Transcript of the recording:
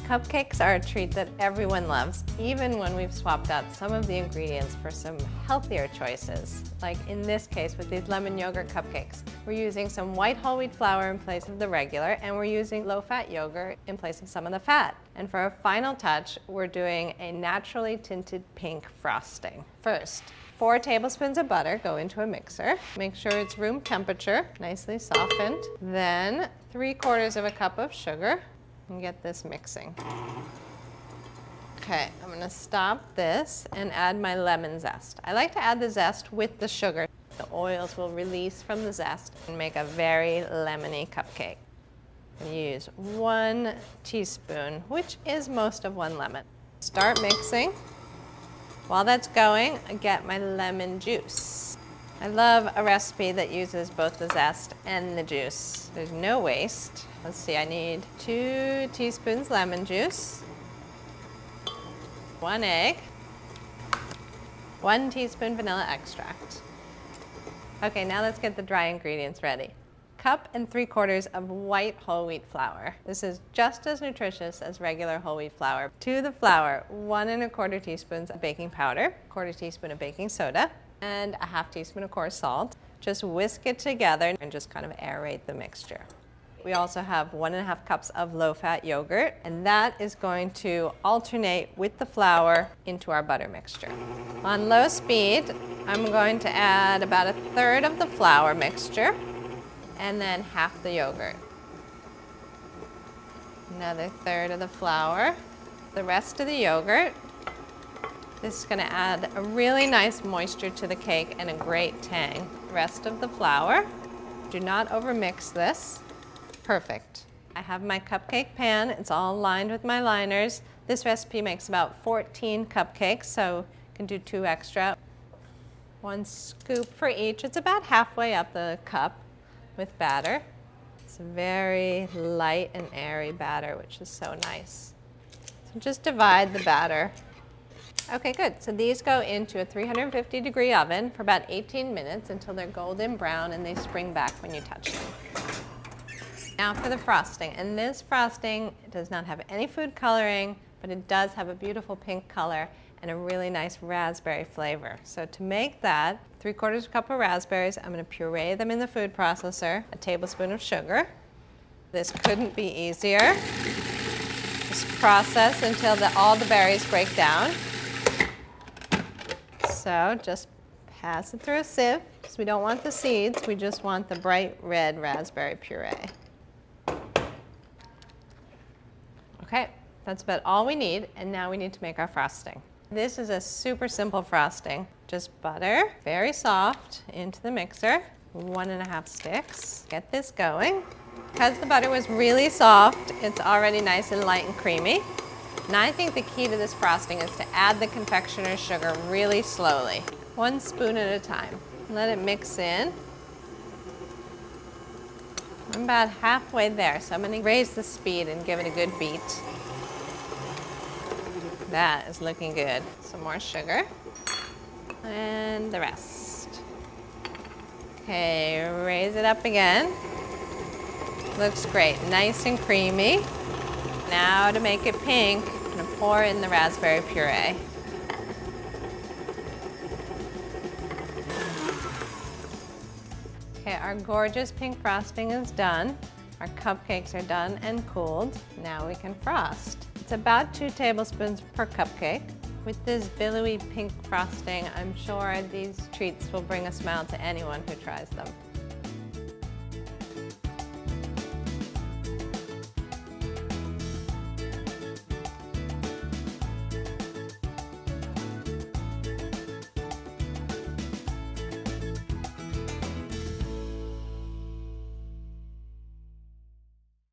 Cupcakes are a treat that everyone loves, even when we've swapped out some of the ingredients for some healthier choices. Like in this case with these lemon yogurt cupcakes. We're using some white whole wheat flour in place of the regular, and we're using low-fat yogurt in place of some of the fat. And for a final touch, we're doing a naturally tinted pink frosting. First, 4 tablespoons of butter go into a mixer. Make sure it's room temperature, nicely softened. Then 3/4 cup of sugar, and get this mixing. Okay, I'm gonna stop this and add my lemon zest. I like to add the zest with the sugar. The oils will release from the zest and make a very lemony cupcake. Use 1 teaspoon, which is most of 1 lemon. Start mixing. While that's going, I get my lemon juice. I love a recipe that uses both the zest and the juice. There's no waste. Let's see, I need 2 teaspoons lemon juice, 1 egg, 1 teaspoon vanilla extract. Okay, now let's get the dry ingredients ready. 1.75 cups of white whole wheat flour. This is just as nutritious as regular whole wheat flour. To the flour, 1.25 teaspoons of baking powder, 1/4 teaspoon of baking soda, and a 1/2 teaspoon of coarse salt. Just whisk it together and just kind of aerate the mixture. We also have 1.5 cups of low-fat yogurt, and that is going to alternate with the flour into our butter mixture. On low speed, I'm going to add about 1/3 of the flour mixture, and then 1/2 the yogurt. Another 1/3 of the flour, the rest of the yogurt. This is going to add a really nice moisture to the cake and a great tang. The rest of the flour. Do not overmix this. Perfect. I have my cupcake pan. It's all lined with my liners. This recipe makes about 14 cupcakes, so you can do 2 extra. 1 scoop for each. It's about halfway up the cup with batter. It's a very light and airy batter, which is so nice. So just divide the batter. Okay, good. So these go into a 350-degree oven for about 18 minutes until they're golden brown and they spring back when you touch them. Now for the frosting, and this frosting does not have any food coloring, but it does have a beautiful pink color and a really nice raspberry flavor. So to make that, 3/4 cup of raspberries, I'm going to puree them in the food processor, a tablespoon of sugar. This couldn't be easier. Just process until all the berries break down. So just pass it through a sieve, because we don't want the seeds, we just want the bright red raspberry puree. Okay, that's about all we need, and now we need to make our frosting. This is a super simple frosting. Just butter, very soft, into the mixer, 1.5 sticks. Get this going. Because the butter was really soft, it's already nice and light and creamy. And I think the key to this frosting is to add the confectioner's sugar really slowly, 1 spoon at a time. Let it mix in. I'm about halfway there, so I'm going to raise the speed and give it a good beat. That is looking good. Some more sugar. And the rest. Okay, raise it up again. Looks great, nice and creamy. Now to make it pink, I'm going to pour in the raspberry puree. Okay, our gorgeous pink frosting is done. Our cupcakes are done and cooled. Now we can frost. It's about 2 tablespoons per cupcake. With this billowy pink frosting, I'm sure these treats will bring a smile to anyone who tries them.